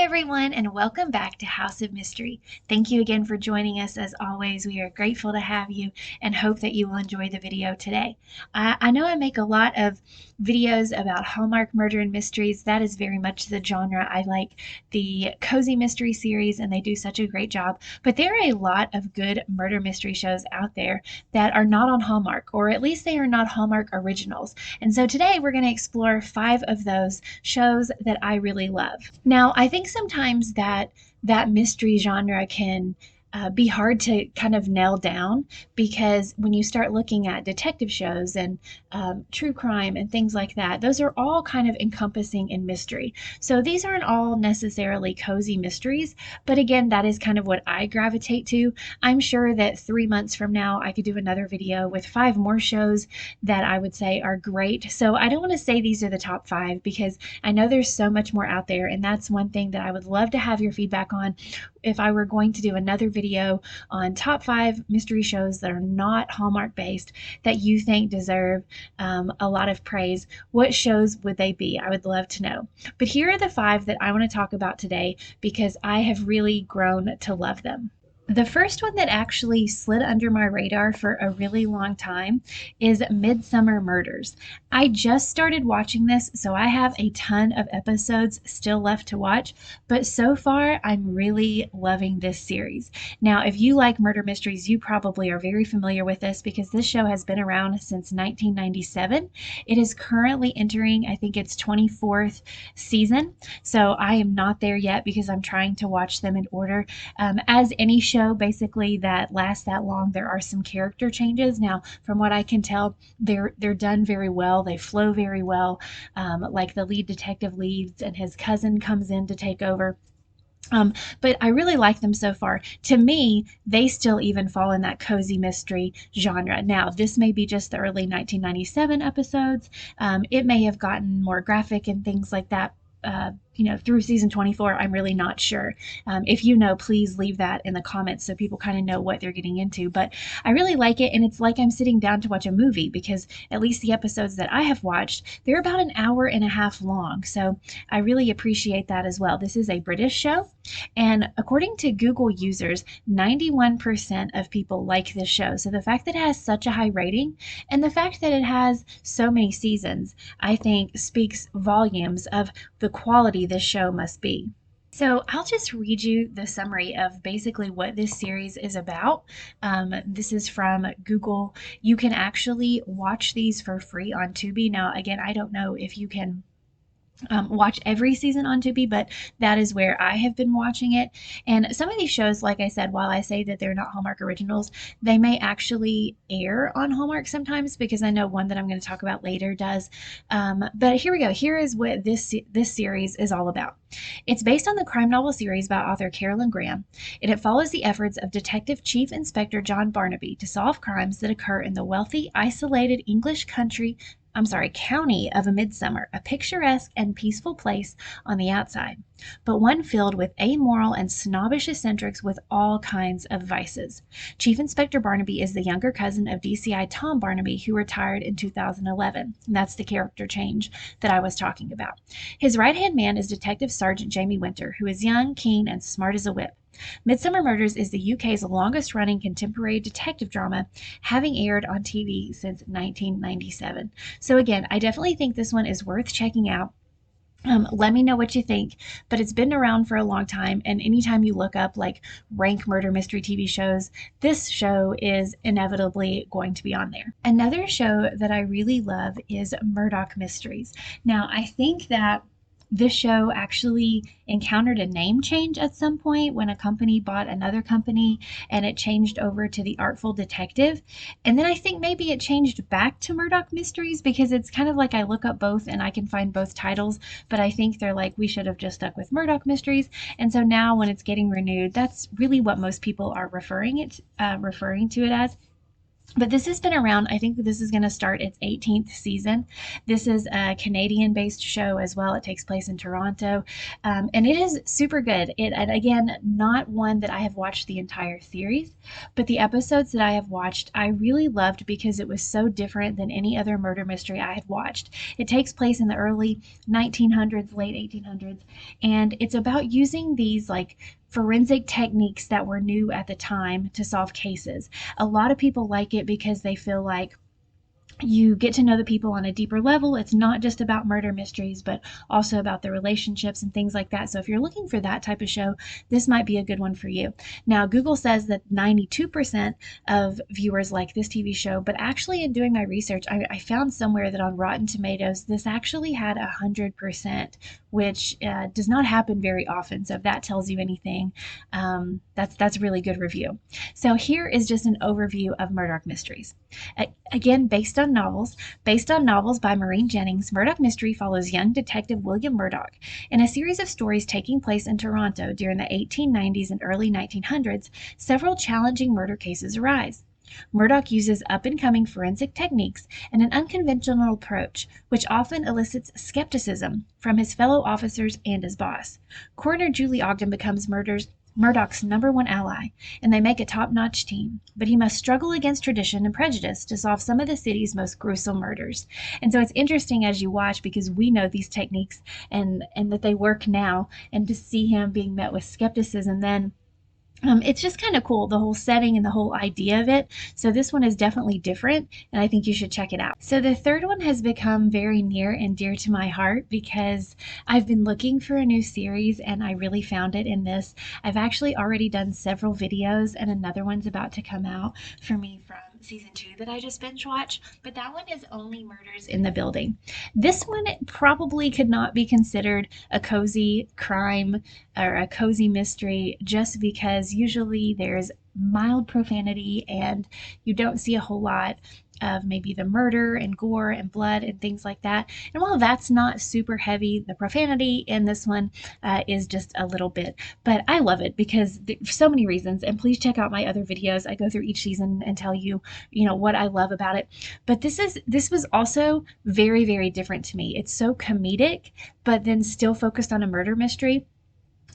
everyone, and welcome back to House of Mystery. Thank you again for joining us. As always, we are grateful to have you and hope that you will enjoy the video today. I know I make a lot of videos about Hallmark murder and mysteries. That is very much the genre. I like the cozy mystery series, and they do such a great job. But there are a lot of good murder mystery shows out there that are not on Hallmark, or at least they are not Hallmark originals. And so today we're going to explore 5 of those shows that I really love. Now, I think sometimes that mystery genre can be hard to kind of nail down, because when you start looking at detective shows and true crime and things like that, those are all kind of encompassing in mystery. So these aren't all necessarily cozy mysteries, but again, that is kind of what I gravitate to. I'm sure that 3 months from now, I could do another video with 5 more shows that I would say are great. So I don't want to say these are the top 5, because I know there's so much more out there, and that's one thing that I would love to have your feedback on. If I were going to do another video on top 5 mystery shows that are not Hallmark based that you think deserve a lot of praise, what shows would they be? I would love to know. But here are the 5 that I want to talk about today because I have really grown to love them. The first one that actually slid under my radar for a really long time is Midsummer Murders. I just started watching this, so I have a ton of episodes still left to watch, but so far I'm really loving this series. Now, if you like murder mysteries, you probably are very familiar with this because this show has been around since 1997. It is currently entering, I think, its 24th season, so I am not there yet because I'm trying to watch them in order. As any show basically that lasts that long, there are some character changes. Now, from what I can tell, they're done very well. They flow very well. Like the lead detective leaves and his cousin comes in to take over. But I really like them so far. To me, they still even fall in that cozy mystery genre. Now, this may be just the early 1997 episodes. It may have gotten more graphic and things like that. Through season 24, I'm really not sure. If you know, please leave that in the comments so people kind of know what they're getting into. But I really like it, and it's like I'm sitting down to watch a movie, because at least the episodes that I have watched, they're about an hour and a half long. So I really appreciate that as well. This is a British show, and according to Google users, 91% of people like this show. So the fact that it has such a high rating and the fact that it has so many seasons, I think speaks volumes of the quality this show must be. So I'll just read you the summary of basically what this series is about. This is from Google. You can actually watch these for free on Tubi. Now, again, I don't know if you can watch every season on Tubi, but that is where I have been watching it. And some of these shows, like I said, while I say that they're not Hallmark originals, they may actually air on Hallmark sometimes, because I know one that I'm going to talk about later does. But here we go. Here is what this series is all about. It's based on the crime novel series by author Carolyn Graham, and it follows the efforts of Detective Chief Inspector John Barnaby to solve crimes that occur in the wealthy, isolated English county of Midsummer, a picturesque and peaceful place on the outside, but one filled with amoral and snobbish eccentrics with all kinds of vices. Chief Inspector Barnaby is the younger cousin of DCI Tom Barnaby, who retired in 2011. And that's the character change that I was talking about. His right-hand man is Detective Sergeant Jamie Winter, who is young, keen, and smart as a whip. Midsummer Murders is the UK's longest-running contemporary detective drama, having aired on TV since 1997. So again, I definitely think this one is worth checking out. Let me know what you think, but it's been around for a long time, and anytime you look up like rank murder mystery TV shows, this show is inevitably going to be on there. Another show that I really love is Murdoch Mysteries. Now, I think that this show actually encountered a name change at some point when a company bought another company, and it changed over to The Artful Detective. And then I think maybe it changed back to Murdoch Mysteries, because it's kind of like I look up both and I can find both titles, but I think they're like, we should have just stuck with Murdoch Mysteries. And so now when it's getting renewed, that's really what most people are referring to it as. But this has been around. I think this is going to start its 18th season. This is a Canadian based show as well. It takes place in Toronto. And it is super good. And again, not one that I have watched the entire series, but the episodes that I have watched, I really loved because it was so different than any other murder mystery I had watched. It takes place in the early 1900s, late 1800s, and it's about using these like forensic techniques that were new at the time to solve cases. A lot of people like it because they feel like you get to know the people on a deeper level. It's not just about murder mysteries, but also about the relationships and things like that. So if you're looking for that type of show, this might be a good one for you. Now, Google says that 92% of viewers like this TV show, but actually in doing my research, I found somewhere that on Rotten Tomatoes, this actually had 100%, which does not happen very often. So if that tells you anything, that's a really good review. So here is just an overview of Murdoch Mysteries. Again, based on novels by Maureen Jennings, Murdoch Mystery follows young detective William Murdoch in a series of stories taking place in Toronto during the 1890s and early 1900s. Several challenging murder cases arise. Murdoch uses up-and-coming forensic techniques and an unconventional approach, which often elicits skepticism from his fellow officers and his boss. Coroner Julie Ogden becomes Murdoch's number one ally, and they make a top-notch team. But he must struggle against tradition and prejudice to solve some of the city's most gruesome murders. And so it's interesting as you watch because we know these techniques and that they work now, and to see him being met with skepticism then it's just kind of cool, the whole setting and the whole idea of it. So this one is definitely different, and I think you should check it out. So the third one has become very near and dear to my heart because I've been looking for a new series and I really found it in this. I've actually already done several videos, and another one's about to come out for me from season 2 that I just binge watched, but that one is Only Murders in the Building. This one probably could not be considered a cozy crime or a cozy mystery just because usually there's mild profanity and you don't see a whole lot of maybe the murder and gore and blood and things like that. And while that's not super heavy, the profanity in this one is just a little bit. But I love it because for so many reasons. And please check out my other videos. I go through each season and tell you, what I love about it. But this was also very, very different to me. It's so comedic, but then still focused on a murder mystery.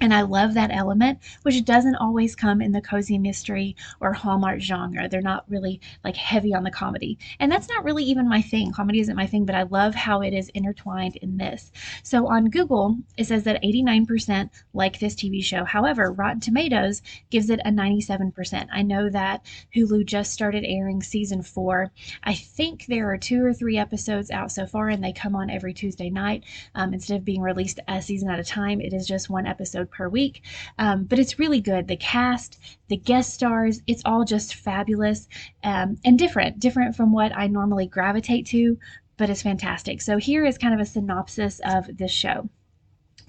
And I love that element, which doesn't always come in the cozy mystery or Hallmark genre. They're not really like heavy on the comedy. And that's not really even my thing. Comedy isn't my thing, but I love how it is intertwined in this. So on Google, it says that 89% like this TV show. However, Rotten Tomatoes gives it a 97%. I know that Hulu just started airing season 4. I think there are 2 or 3 episodes out so far, and they come on every Tuesday night. Instead of being released a season at a time, it is just one episode per week. But it's really good. The cast, the guest stars, it's all just fabulous and different from what I normally gravitate to, but it's fantastic. So here is kind of a synopsis of this show.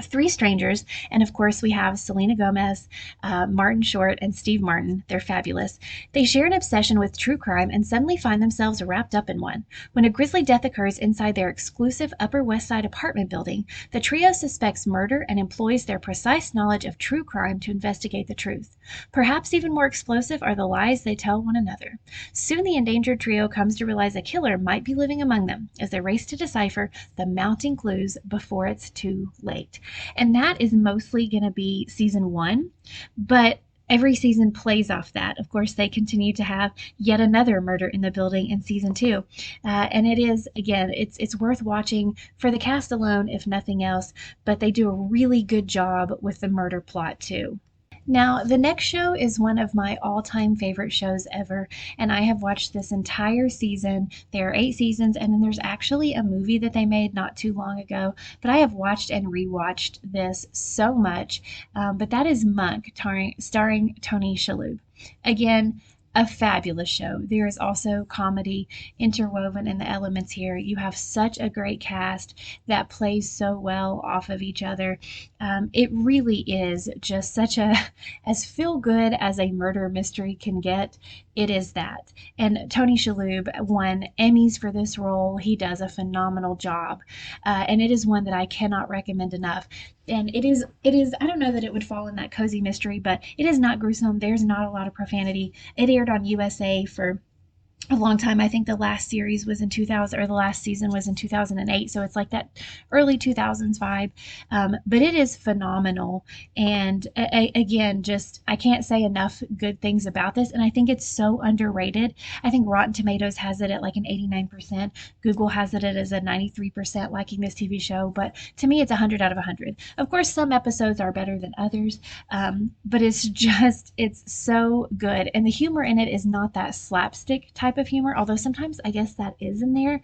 3 strangers, and of course we have Selena Gomez, Martin Short, and Steve Martin. They're fabulous. They share an obsession with true crime and suddenly find themselves wrapped up in one. When a grisly death occurs inside their exclusive Upper West Side apartment building, the trio suspects murder and employs their precise knowledge of true crime to investigate the truth. Perhaps even more explosive are the lies they tell one another. Soon the endangered trio comes to realize a killer might be living among them as they race to decipher the mounting clues before it's too late. And that is mostly going to be season 1, but every season plays off that. Of course, they continue to have yet another murder in the building in season 2. And it is, again, it's worth watching for the cast alone, if nothing else, but they do a really good job with the murder plot too. Now, the next show is one of my all-time favorite shows ever, and I have watched this entire season. There are 8 seasons, and then there's actually a movie that they made not too long ago, but I have watched and rewatched this so much. But that is Monk, starring Tony Shalhoub. Again, a fabulous show. There is also comedy interwoven in the elements here. You have such a great cast that plays so well off of each other. It really is just such as feel good as a murder mystery can get. It is that. And Tony Shalhoub won Emmys for this role. He does a phenomenal job. And it is one that I cannot recommend enough. And it is, I don't know that it would fall in that cozy mystery, but it is not gruesome. There's not a lot of profanity. It aired on USA for a long time. I think the last series was in 2000, or the last season was in 2008. So it's like that early 2000s vibe. But it is phenomenal. And again, just I can't say enough good things about this. And I think it's so underrated. I think Rotten Tomatoes has it at like an 89%. Google has it as a 93% liking this TV show. But to me, it's 100 out of 100. Of course, some episodes are better than others. But it's so good. And the humor in it is not that slapstick type of humor, although sometimes I guess that is in there.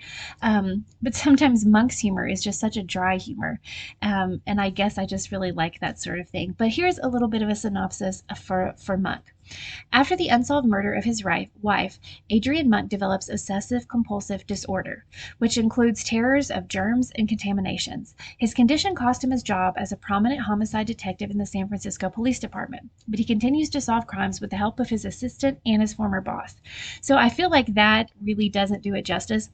But sometimes Monk's humor is just such a dry humor. And I guess I just really like that sort of thing. But here's a little bit of a synopsis for Monk. After the unsolved murder of his wife, Adrian Monk develops obsessive compulsive disorder, which includes terrors of germs and contaminations. His condition cost him his job as a prominent homicide detective in the San Francisco Police Department, but he continues to solve crimes with the help of his assistant and his former boss. So I feel like that really doesn't do it justice.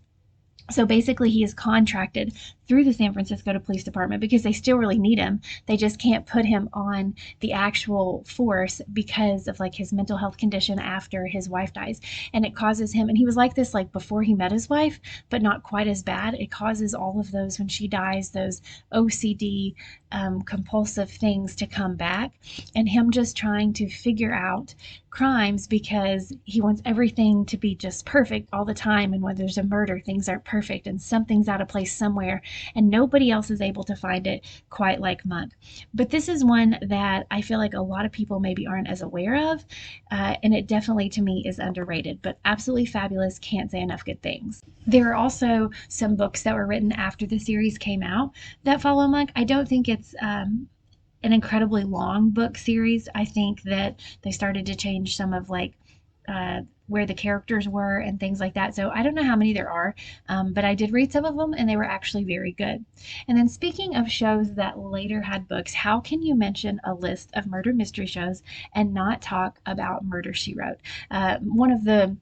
So basically, he is contracted through the San Francisco Police Department because they still really need him. They just can't put him on the actual force because of like his mental health condition after his wife dies. And it causes him, and he was like this like before he met his wife, but not quite as bad. It causes all of those when she dies, those OCD compulsive things to come back, and him just trying to figure out crimes because he wants everything to be just perfect all the time. And when there's a murder, things aren't perfect and something's out of place somewhere, and nobody else is able to find it quite like Monk. But this is one that I feel like a lot of people maybe aren't as aware of, and it definitely to me is underrated, but absolutely fabulous. Can't say enough good things. There are also some books that were written after the series came out that follow Monk. I don't think it's an incredibly long book series. I think that they started to change some of like where the characters were and things like that. So I don't know how many there are, but I did read some of them and they were actually very good. And then speaking of shows that later had books, how can you mention a list of murder mystery shows and not talk about Murder, She Wrote? One of the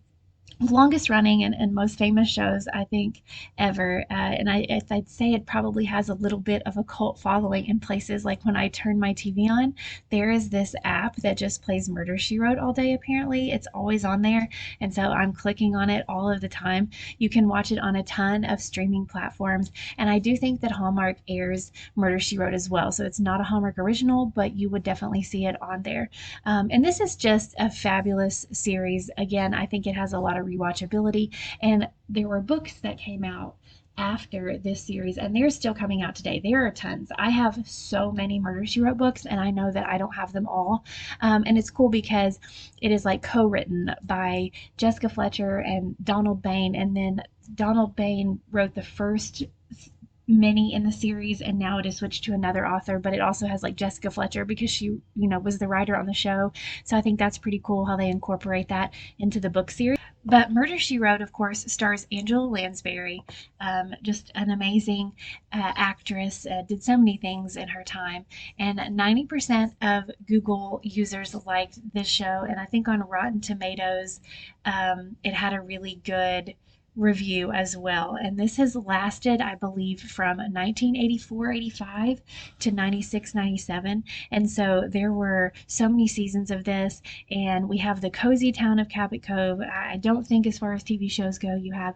longest running and most famous shows I think ever, and I'd say it probably has a little bit of a cult following in places like when I turn my TV on, there is this app that just plays Murder She Wrote all day. Apparently it's always on there, and so I'm clicking on it all of the time. You can watch it on a ton of streaming platforms, and I do think that Hallmark airs Murder She Wrote as well, so it's not a Hallmark original, but you would definitely see it on there. And this is just a fabulous series. Again, I think it has a lot of rewatchability, and there were books that came out after this series, and they're still coming out today. There are tons. I have so many Murder She Wrote books, and I know that I don't have them all. And it's cool because it is like co-written by Jessica Fletcher and Donald Bain, and then Donald Bain wrote the first many in the series, and now it is switched to another author, but it also has like Jessica Fletcher because she was the writer on the show. So I think that's pretty cool how they incorporate that into the book series. But Murder, She Wrote, of course, stars Angela Lansbury, just an amazing actress, did so many things in her time. And 90% of Google users liked this show. And I think on Rotten Tomatoes, it had a really good review as well. And this has lasted, I believe, from 1984-85 to 96-97. And so there were so many seasons of this. And we have the cozy town of Cabot Cove. I don't think, as far as TV shows go, you have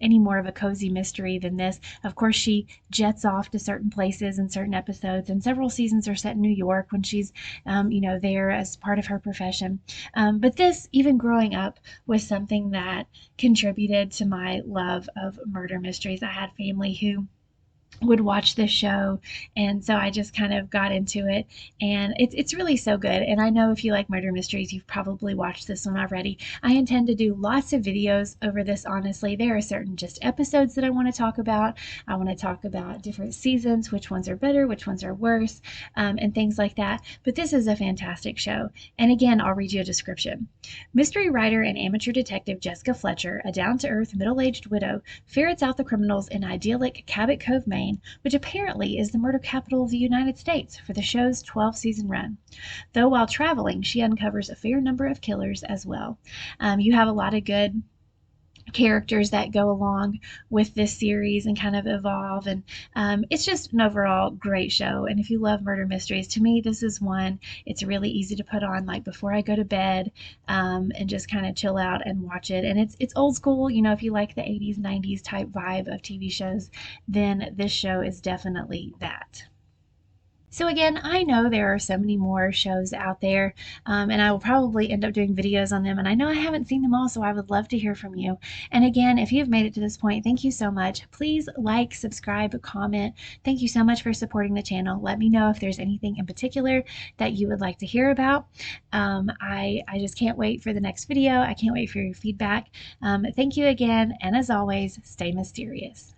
any more of a cozy mystery than this. Of course, she jets off to certain places in certain episodes, and several seasons are set in New York when she's, there as part of her profession. But this, even growing up, was something that contributed to my love of murder mysteries. I had family who would watch this show, and so I just kind of got into it, and it's really so good. And I know if you like murder mysteries, you've probably watched this one already. I intend to do lots of videos over this. Honestly, there are certain just episodes that I want to talk about. I want to talk about different seasons, which ones are better, which ones are worse, and things like that. But this is a fantastic show, and again, I'll read you a description. Mystery writer and amateur detective Jessica Fletcher, a down-to-earth middle-aged widow, ferrets out the criminals in idyllic Cabot Cove, Maine, which apparently is the murder capital of the United States for the show's 12-season run. Though while traveling, she uncovers a fair number of killers as well. You have a lot of good characters that go along with this series and kind of evolve. And it's just an overall great show. And if you love murder mysteries, to me, this is one. It's really easy to put on like before I go to bed, and just kind of chill out and watch it. And it's old school. You know, if you like the 80s, 90s type vibe of TV shows, then this show is definitely that. So again, I know there are so many more shows out there, and I will probably end up doing videos on them. And I know I haven't seen them all, so I would love to hear from you. And again, if you've made it to this point, thank you so much. Please like, subscribe, comment. Thank you so much for supporting the channel. Let me know if there's anything in particular that you would like to hear about. I just can't wait for the next video. I can't wait for your feedback. Thank you again, and as always, stay mysterious.